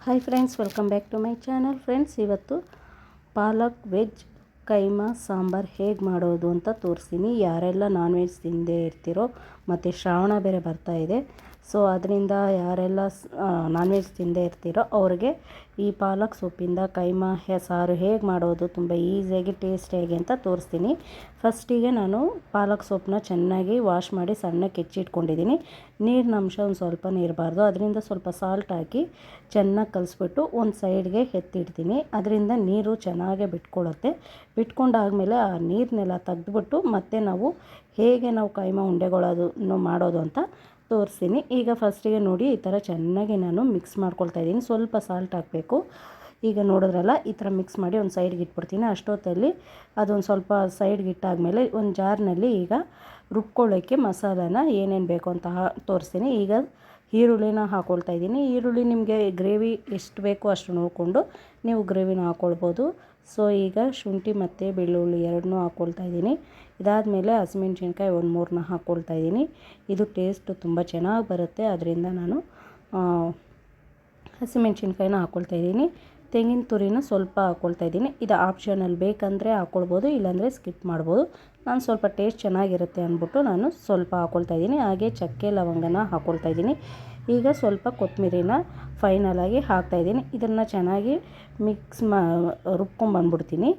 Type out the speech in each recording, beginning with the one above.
Hi friends, welcome back to my channel. Friends, ಇವತ್ತು palak veg keema sambar ಹೇಗೆ ಮಾಡೋದು ಅಂತ ತೋರಿಸ್ತೀನಿ. ಯಾರೆಲ್ಲ ನಾನ್ ವೆಜ್ ತಿಂದೇ ಇರ್ತೀರೋ ಮತ್ತು ಶ್ರಾವಣ ಬೇರೆ ಬರ್ತಾ ಇದೆ, ಸೊ ಅದರಿಂದ ಯಾರೆಲ್ಲ ನಾನ್ ವೆಜ್ ತಿಂದೇ ಇರ್ತೀರೋ ಅವ್ರಿಗೆ ಈ ಪಾಲಕ್ ಸೊಪ್ಪಿಂದ ಕೈಮಾ ಸಾರು ಹೇಗೆ ಮಾಡೋದು ತುಂಬ ಈಸಿಯಾಗಿ ಟೇಸ್ಟಿಯಾಗಿ ಅಂತ ತೋರಿಸ್ತೀನಿ. ಫಸ್ಟಿಗೆ ನಾನು ಪಾಲಕ್ ಸೊಪ್ಪನ್ನ ಚೆನ್ನಾಗಿ ವಾಶ್ ಮಾಡಿ ಸಣ್ಣಕ್ಕೆ ಹೆಚ್ಚಿಟ್ಕೊಂಡಿದ್ದೀನಿ. ನೀರಿನ ಅಂಶ ಒಂದು ಸ್ವಲ್ಪ ಇರಬಾರ್ದು, ಅದರಿಂದ ಸ್ವಲ್ಪ ಸಾಲ್ಟ್ ಹಾಕಿ ಚೆನ್ನಾಗಿ ಕಲಿಸ್ಬಿಟ್ಟು ಒಂದು ಸೈಡ್ಗೆ ಎತ್ತಿಡ್ತೀನಿ. ಅದರಿಂದ ನೀರು ಚೆನ್ನಾಗೇ ಬಿಟ್ಕೊಳ್ಳುತ್ತೆ. ಬಿಟ್ಕೊಂಡಾದಮೇಲೆ ಆ ನೀರನ್ನೆಲ್ಲ ತೆಗೆದ್ಬಿಟ್ಟು ಮತ್ತೆ ಹೇಗೆ ನಾವು ಕೈಮಾ ಉಂಡೆಗಳದು ಮಾಡೋದು ಅಂತ ತೋರಿಸ್ತೀನಿ. ಈಗ ಫಸ್ಟಿಗೆ ನೋಡಿ, ಈ ಥರ ಚೆನ್ನಾಗಿ ನಾನು ಮಿಕ್ಸ್ ಮಾಡ್ಕೊಳ್ತಾ ಇದ್ದೀನಿ. ಸ್ವಲ್ಪ ಸಾಲ್ಟ್ ಹಾಕಬೇಕು. ಈಗ ನೋಡಿದ್ರಲ್ಲ, ಈ ಥರ ಮಿಕ್ಸ್ ಮಾಡಿ ಒಂದು ಸೈಡ್ಗೆ ಇಟ್ಬಿಡ್ತೀನಿ. ಅಷ್ಟೊತ್ತಲ್ಲಿ ಅದೊಂದು ಸ್ವಲ್ಪ ಸೈಡ್ಗೆ ಇಟ್ಟಾದಮೇಲೆ ಒಂದು ಜಾರ್ನಲ್ಲಿ ಈಗ ರುಬ್ಕೊಳ್ಳೋಕ್ಕೆ ಮಸಾಲಾನ ಏನೇನು ಬೇಕು ಅಂತ ತೋರಿಸ್ತೀನಿ. ಈಗ ಈರುಳ್ಳಿನ ಹಾಕ್ಕೊಳ್ತಾ ಇದ್ದೀನಿ. ಈರುಳ್ಳಿ ನಿಮಗೆ ಗ್ರೇವಿ ಎಷ್ಟು ಬೇಕೋ ಅಷ್ಟು ನೋಡಿಕೊಂಡು ನೀವು ಗ್ರೇವಿನ ಹಾಕ್ಕೊಳ್ಬೋದು. ಸೊ ಈಗ ಶುಂಠಿ ಮತ್ತು ಬೆಳ್ಳುಳ್ಳಿ ಎರಡನ್ನೂ ಹಾಕ್ಕೊಳ್ತಾ ಇದ್ದೀನಿ. ಇದಾದಮೇಲೆ ಹಸಿಮೆಣ್ಸಿನ್ಕಾಯಿ ಒಂದು 3ನ ಹಾಕ್ಕೊಳ್ತಾ ಇದ್ದೀನಿ. ಇದು ಟೇಸ್ಟು ತುಂಬ ಚೆನ್ನಾಗಿ ಬರುತ್ತೆ, ಅದರಿಂದ ನಾನು ಹಸಿಮೆಣ್ಸಿನ್ಕಾಯಿನ ಹಾಕ್ಕೊಳ್ತಾ ಇದ್ದೀನಿ. ತೆಂಗಿನ ತುರಿನ ಸ್ವಲ್ಪ ಹಾಕ್ಕೊಳ್ತಾ ಇದ್ದೀನಿ. ಇದು ಆಪ್ಷನಲ್, ಬೇಕಂದರೆ ಹಾಕ್ಕೊಳ್ಬೋದು, ಇಲ್ಲಾಂದರೆ ಸ್ಕಿಪ್ ಮಾಡ್ಬೋದು. ನಾನು ಸ್ವಲ್ಪ ಟೇಸ್ಟ್ ಚೆನ್ನಾಗಿರುತ್ತೆ ಅಂದ್ಬಿಟ್ಟು ನಾನು ಸ್ವಲ್ಪ ಹಾಕ್ಕೊಳ್ತಾ ಇದ್ದೀನಿ. ಹಾಗೆ ಚಕ್ಕೆ ಲವಂಗನ ಹಾಕ್ಕೊಳ್ತಾ ಇದ್ದೀನಿ. ಈಗ ಸ್ವಲ್ಪ ಕೊತ್ತಂಬರಿನ ಫೈನಲಾಗಿ ಹಾಕ್ತಾಯಿದ್ದೀನಿ. ಇದನ್ನು ಚೆನ್ನಾಗಿ ರುಬ್ಕೊಂಡ್ಬಂದ್ಬಿಡ್ತೀನಿ.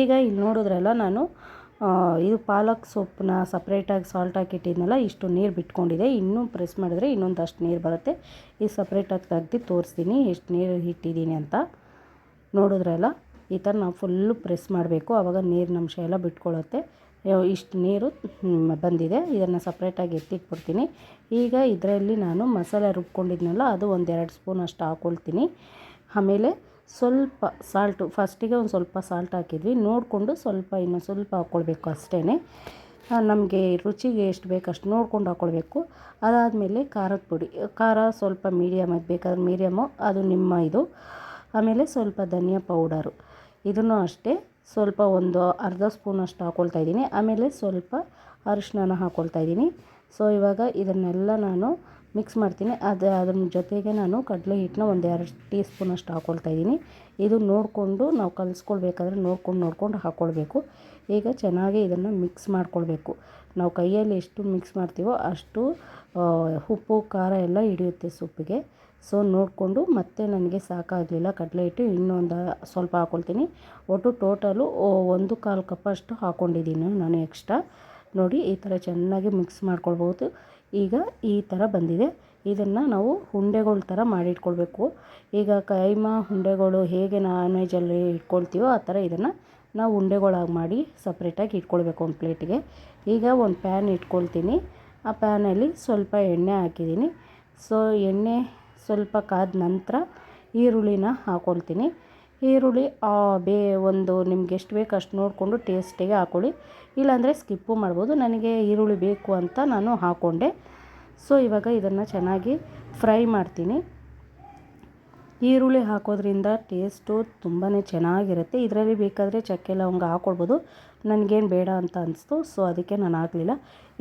ಈಗ ಇಲ್ಲಿ ನೋಡಿದ್ರಲ್ಲ, ನಾನು ಇದು ಪಾಲಕ್ ಸೊಪ್ಪನ್ನ ಸಪ್ರೇಟಾಗಿ ಸಾಲ್ಟ್ ಹಾಕಿಟ್ಟಿದ್ನಲ್ಲ, ಇಷ್ಟು ನೀರು ಬಿಟ್ಕೊಂಡಿದೆ. ಇನ್ನೂ ಪ್ರೆಸ್ ಮಾಡಿದ್ರೆ ಇನ್ನೊಂದಷ್ಟು ನೀರು ಬರುತ್ತೆ. ಈ ಸಪ್ರೇಟಾಗಿ ತೆಗ್ದು ತೋರಿಸ್ತೀನಿ ಎಷ್ಟು ನೀರು ಇಟ್ಟಿದ್ದೀನಿ ಅಂತ. ನೋಡಿದ್ರಲ್ಲ, ಈ ಥರ ನಾವು ಫುಲ್ಲು ಪ್ರೆಸ್ ಮಾಡಬೇಕು, ಆವಾಗ ನೀರಿನ ಅಂಶ ಎಲ್ಲ ಬಿಟ್ಕೊಳ್ಳುತ್ತೆ. ಇಷ್ಟು ನೀರು ಬಂದಿದೆ. ಇದನ್ನು ಸಪ್ರೇಟಾಗಿ ಎತ್ತಿಟ್ಬಿಡ್ತೀನಿ. ಈಗ ಇದರಲ್ಲಿ ನಾನು ಮಸಾಲೆ ರುಬ್ಕೊಂಡಿದ್ನಲ್ಲ, ಅದು 1-2 ಸ್ಪೂನ್ ಅಷ್ಟು ಹಾಕ್ಕೊಳ್ತೀನಿ. ಆಮೇಲೆ ಸ್ವಲ್ಪ ಸಾಲ್ಟು, ಫಸ್ಟಿಗೆ ಒಂದು ಸ್ವಲ್ಪ ಸಾಲ್ಟ್ ಹಾಕಿದ್ವಿ, ನೋಡಿಕೊಂಡು ಇನ್ನೂ ಸ್ವಲ್ಪ ಹಾಕ್ಕೊಳ್ಬೇಕು ಅಷ್ಟೇ. ನಮಗೆ ರುಚಿಗೆ ಎಷ್ಟು ಬೇಕು ಅಷ್ಟು ನೋಡ್ಕೊಂಡು ಹಾಕ್ಕೊಳ್ಬೇಕು. ಅದಾದಮೇಲೆ ಖಾರದ ಪುಡಿ, ಖಾರ ಸ್ವಲ್ಪ ಮೀಡಿಯಮ್ ಬೇಕಾದ್ರೆ ಮೀಡಿಯಮ್ಮು, ಅದು ನಿಮ್ಮ ಇದು. ಆಮೇಲೆ ಸ್ವಲ್ಪ ಧನಿಯಾ ಪೌಡರು, ಇದನ್ನು ಅಷ್ಟೇ ಸ್ವಲ್ಪ ಒಂದು ಅರ್ಧ ಸ್ಪೂನಷ್ಟು ಹಾಕ್ಕೊಳ್ತಾ ಇದ್ದೀನಿ. ಆಮೇಲೆ ಸ್ವಲ್ಪ ಅರಿಶಿನ ಹಾಕ್ಕೊಳ್ತಾ ಇದ್ದೀನಿ. ಸೊ ಇವಾಗ ಇದನ್ನೆಲ್ಲ ನಾನು ಮಿಕ್ಸ್ ಮಾಡ್ತೀನಿ. ಅದ್ರ ಜೊತೆಗೆ ನಾನು ಕಡಲೆ ಹಿಟ್ಟನ್ನ 1-2 ಟೀ ಸ್ಪೂನಷ್ಟು ಹಾಕ್ಕೊಳ್ತಾ ಇದ್ದೀನಿ. ಇದು ನೋಡಿಕೊಂಡು ನಾವು ಕಲಿಸ್ಕೊಳ್ಬೇಕಾದ್ರೆ ನೋಡ್ಕೊಂಡು ಹಾಕ್ಕೊಳ್ಬೇಕು. ಈಗ ಚೆನ್ನಾಗಿ ಇದನ್ನು ಮಿಕ್ಸ್ ಮಾಡ್ಕೊಳ್ಬೇಕು. ನಾವು ಕೈಯಲ್ಲಿ ಎಷ್ಟು ಮಿಕ್ಸ್ ಮಾಡ್ತೀವೋ ಅಷ್ಟು ಉಪ್ಪು ಖಾರ ಎಲ್ಲ ಹಿಡಿಯುತ್ತೆ ಸೊಪ್ಪಿಗೆ. ಸೊ ನೋಡಿಕೊಂಡು, ಮತ್ತೆ ನನಗೆ ಸಾಕಾಗಲಿಲ್ಲ ಕಡಲೆ ಹಿಟ್ಟು, ಇನ್ನೊಂದು ಸ್ವಲ್ಪ ಹಾಕ್ಕೊಳ್ತೀನಿ. ಒಟ್ಟು ಟೋಟಲು 1/4 ಕಪ್ ಅಷ್ಟು ಹಾಕ್ಕೊಂಡಿದ್ದೀನಿ ನಾನು ಎಕ್ಸ್ಟ್ರಾ. ನೋಡಿ, ಈ ಥರ ಚೆನ್ನಾಗಿ ಮಿಕ್ಸ್ ಮಾಡ್ಕೊಳ್ಬೋದು. ಈಗ ಈ ಥರ ಬಂದಿದೆ. ಇದನ್ನು ನಾವು ಉಂಡೆಗಳ ಥರ ಮಾಡಿಟ್ಕೊಳ್ಬೇಕು. ಈಗ ಕೈಮಾ ಉಂಡೆಗಳು ಹೇಗೆ ನಾನ್ ವೆಜ್ಜಲ್ಲಿ ಇಟ್ಕೊಳ್ತೀವೋ ಆ ಥರ ಇದನ್ನು ನಾವು ಉಂಡೆಗಳಾಗಿ ಮಾಡಿ ಸಪ್ರೇಟಾಗಿ ಇಟ್ಕೊಳ್ಬೇಕು ಒಂದು ಪ್ಲೇಟಿಗೆ. ಈಗ ಒಂದು ಪ್ಯಾನ್ ಇಟ್ಕೊಳ್ತೀನಿ. ಆ ಪ್ಯಾನಲ್ಲಿ ಸ್ವಲ್ಪ ಎಣ್ಣೆ ಹಾಕಿದ್ದೀನಿ. ಸೊ ಎಣ್ಣೆ ಸ್ವಲ್ಪ ಕಾದ ನಂತರ ಈರುಳ್ಳಿನ ಹಾಕ್ಕೊಳ್ತೀನಿ. ಈರುಳ್ಳಿ ಒಂದು ನಿಮ್ಗೆ ಎಷ್ಟು ಬೇಕು ಅಷ್ಟು ನೋಡಿಕೊಂಡು ಟೇಸ್ಟಿಗೆ ಹಾಕ್ಕೊಳ್ಳಿ, ಇಲ್ಲಾಂದರೆ ಸ್ಕಿಪ್ಪು ಮಾಡ್ಬೋದು. ನನಗೆ ಈರುಳ್ಳಿ ಬೇಕು ಅಂತ ನಾನು ಹಾಕ್ಕೊಂಡೆ. ಸೊ ಇವಾಗ ಇದನ್ನು ಚೆನ್ನಾಗಿ ಫ್ರೈ ಮಾಡ್ತೀನಿ. ಈರುಳ್ಳಿ ಹಾಕೋದ್ರಿಂದ ಟೇಸ್ಟು ತುಂಬಾ ಚೆನ್ನಾಗಿರುತ್ತೆ. ಇದರಲ್ಲಿ ಬೇಕಾದರೆ ಚಕ್ಕೆ ಲವಂಗ ಹಾಕ್ಕೊಳ್ಬೋದು. ನನಗೇನು ಬೇಡ ಅಂತ ಅನಿಸ್ತು, ಸೊ ಅದಕ್ಕೆ ನಾನು ಹಾಕಲಿಲ್ಲ.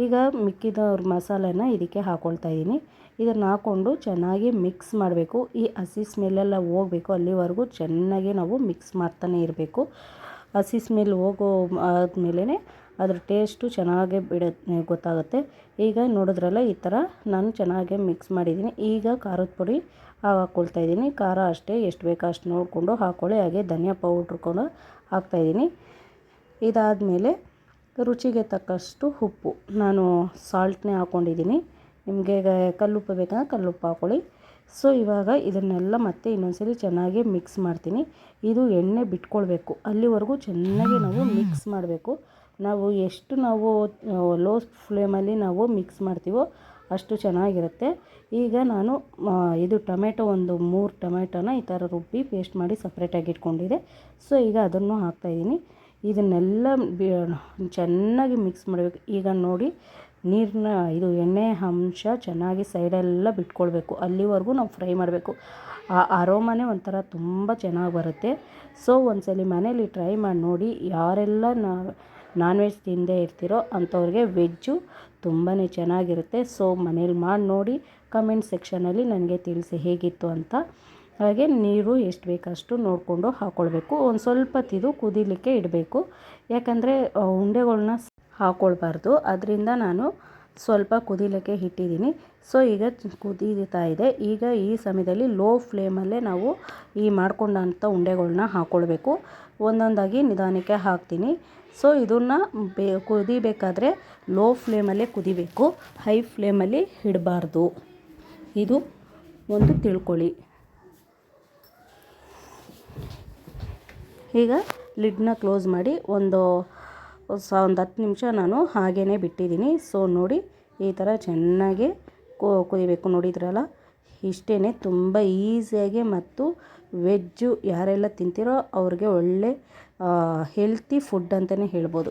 ಈಗ ಮಿಕ್ಕಿದ ಮಸಾಲೆನ ಇದಕ್ಕೆ ಹಾಕ್ಕೊಳ್ತಾ ಇದ್ದೀನಿ. ಇದನ್ನು ಹಾಕ್ಕೊಂಡು ಚೆನ್ನಾಗಿ ಮಿಕ್ಸ್ ಮಾಡಬೇಕು. ಈ ಹಸಿ ಸ್ಮೆಲ್ಲೆಲ್ಲ ಹೋಗಬೇಕು, ಅಲ್ಲಿವರೆಗೂ ಚೆನ್ನಾಗಿ ನಾವು ಮಿಕ್ಸ್ ಮಾಡ್ತಾನೆ ಇರಬೇಕು. ಹಸಿ ಸ್ಮೆಲ್ ಹೋಗೋ ಆದಮೇಲೆ ಅದ್ರ ಟೇಸ್ಟು ಚೆನ್ನಾಗೇ ಗೊತ್ತಾಗುತ್ತೆ. ಈಗ ನೋಡಿದ್ರಲ್ಲ, ಈ ಥರ ನಾನು ಚೆನ್ನಾಗೇ ಮಿಕ್ಸ್ ಮಾಡಿದ್ದೀನಿ. ಈಗ ಖಾರದ ಪುಡಿ ಹಾಕ್ಕೊಳ್ತಾ ಇದ್ದೀನಿ. ಖಾರ ಅಷ್ಟೇ ಎಷ್ಟು ಬೇಕೋ ಅಷ್ಟು ನೋಡಿಕೊಂಡು ಹಾಕ್ಕೊಳ್ಳಿ. ಹಾಗೆ ಧನಿಯಾ ಪೌಡ್ರ್ ಕೂಡ ಹಾಕ್ತಾಯಿದ್ದೀನಿ. ಇದಾದಮೇಲೆ ರುಚಿಗೆ ತಕ್ಕಷ್ಟು ಉಪ್ಪು, ನಾನು ಸಾಲ್ಟ್ನೇ ಹಾಕ್ಕೊಂಡಿದ್ದೀನಿ. ನಿಮಗೆ ಕಲ್ಲುಪ್ಪು ಬೇಕಂದ್ರೆ ಕಲ್ಲುಪ್ಪು ಹಾಕ್ಕೊಳ್ಳಿ. ಸೊ ಇವಾಗ ಇದನ್ನೆಲ್ಲ ಮತ್ತೆ ಇನ್ನೊಂದ್ಸರಿ ಚೆನ್ನಾಗಿ ಮಿಕ್ಸ್ ಮಾಡ್ತೀನಿ. ಇದು ಎಣ್ಣೆ ಬಿಟ್ಕೊಳ್ಬೇಕು, ಅಲ್ಲಿವರೆಗೂ ಚೆನ್ನಾಗಿ ನಾವು ಮಿಕ್ಸ್ ಮಾಡಬೇಕು. ನಾವು ಎಷ್ಟು ಲೋ ಫ್ಲೇಮಲ್ಲಿ ನಾವು ಮಿಕ್ಸ್ ಮಾಡ್ತೀವೋ ಅಷ್ಟು ಚೆನ್ನಾಗಿರುತ್ತೆ. ಈಗ ನಾನು ಇದು ಟೊಮೆಟೊ ಒಂದು 3 ಟೊಮೆಟೊನ ಈ ಥರ ರುಬ್ಬಿ ಪೇಸ್ಟ್ ಮಾಡಿ ಸಪ್ರೇಟಾಗಿ ಇಟ್ಕೊಂಡಿದ್ದೆ. ಸೊ ಈಗ ಅದನ್ನು ಹಾಕ್ತಾಯಿದ್ದೀನಿ. ಇದನ್ನೆಲ್ಲ ಚೆನ್ನಾಗಿ ಮಿಕ್ಸ್ ಮಾಡಬೇಕು. ಈಗ ನೋಡಿ, ಎಣ್ಣೆ ಅಂಶ ಚೆನ್ನಾಗಿ ಸೈಡೆಲ್ಲ ಬಿಟ್ಕೊಳ್ಬೇಕು, ಅಲ್ಲಿವರೆಗೂ ನಾವು ಫ್ರೈ ಮಾಡಬೇಕು. ಆ ಅರೋಮನೆ ಒಂಥರ ತುಂಬ ಚೆನ್ನಾಗಿ ಬರುತ್ತೆ. ಸೊ ಒಂದ್ಸಲಿ ಮನೇಲಿ ಟ್ರೈ ಮಾಡಿ ನೋಡಿ. ಯಾರೆಲ್ಲ ನಾನ್ ವೆಜ್ ತಿಂದೇ ಇರ್ತೀರೋ ಅಂಥವ್ರಿಗೆ ವೆಜ್ಜು ತುಂಬಾ ಚೆನ್ನಾಗಿರುತ್ತೆ. ಸೊ ಮನೇಲಿ ಮಾಡಿ ನೋಡಿ, ಕಮೆಂಟ್ ಸೆಕ್ಷನಲ್ಲಿ ನನಗೆ ತಿಳಿಸಿ ಹೇಗಿತ್ತು ಅಂತ. ಹಾಗೆ ನೀರು ಎಷ್ಟು ಬೇಕಷ್ಟು ನೋಡಿಕೊಂಡು ಹಾಕ್ಕೊಳ್ಬೇಕು. ಒಂದು ಸ್ವಲ್ಪ ಹೊತ್ತಿದು ಕುದೀಲಿಕ್ಕೆ ಇಡಬೇಕು, ಯಾಕಂದರೆ ಉಂಡೆಗಳ್ನ ಹಾಕ್ಕೊಳ್ಬಾರ್ದು. ಅದರಿಂದ ನಾನು ಸ್ವಲ್ಪ ಕುದೀಲಿಕ್ಕೆ ಇಟ್ಟಿದ್ದೀನಿ. ಸೊ ಈಗ ಕುದೀತಾ ಇದೆ. ಈಗ ಈ ಸಮಯದಲ್ಲಿ ಲೋ ಫ್ಲೇಮಲ್ಲೇ ನಾವು ಈ ಮಾಡ್ಕೊಂಡಂಥ ಉಂಡೆಗಳ್ನ ಹಾಕ್ಕೊಳ್ಬೇಕು. ಒಂದೊಂದಾಗಿ ನಿಧಾನಕ್ಕೆ ಹಾಕ್ತೀನಿ. ಸೊ ಇದನ್ನು ಕುದಿಬೇಕಾದ್ರೆ ಲೋ ಫ್ಲೇಮಲ್ಲೇ ಕುದಿಬೇಕು, ಹೈ ಫ್ಲೇಮಲ್ಲಿ ಇಡಬಾರ್ದು. ಇದು ಒಂದು ತಿಳ್ಕೊಳ್ಳಿ. ಈಗ ಲಿಡ್ನ ಕ್ಲೋಸ್ ಮಾಡಿ ಒಂದು 10 ನಿಮಿಷ ನಾನು ಹಾಗೇ ಬಿಟ್ಟಿದ್ದೀನಿ. ಸೊ ನೋಡಿ, ಈ ಥರ ಚೆನ್ನಾಗಿ ಕುದಿಬೇಕು. ನೋಡಿದ್ರಲ್ಲ, ಇಷ್ಟೇ. ತುಂಬ ಈಸಿಯಾಗಿ ಮತ್ತು ವೆಜ್ಜು ಯಾರೆಲ್ಲ ತಿಂತೀರೋ ಅವ್ರಿಗೆ ಒಳ್ಳೆ ಹೆಲ್ತಿ ಫುಡ್ ಅಂತಲೇ ಹೇಳ್ಬೋದು.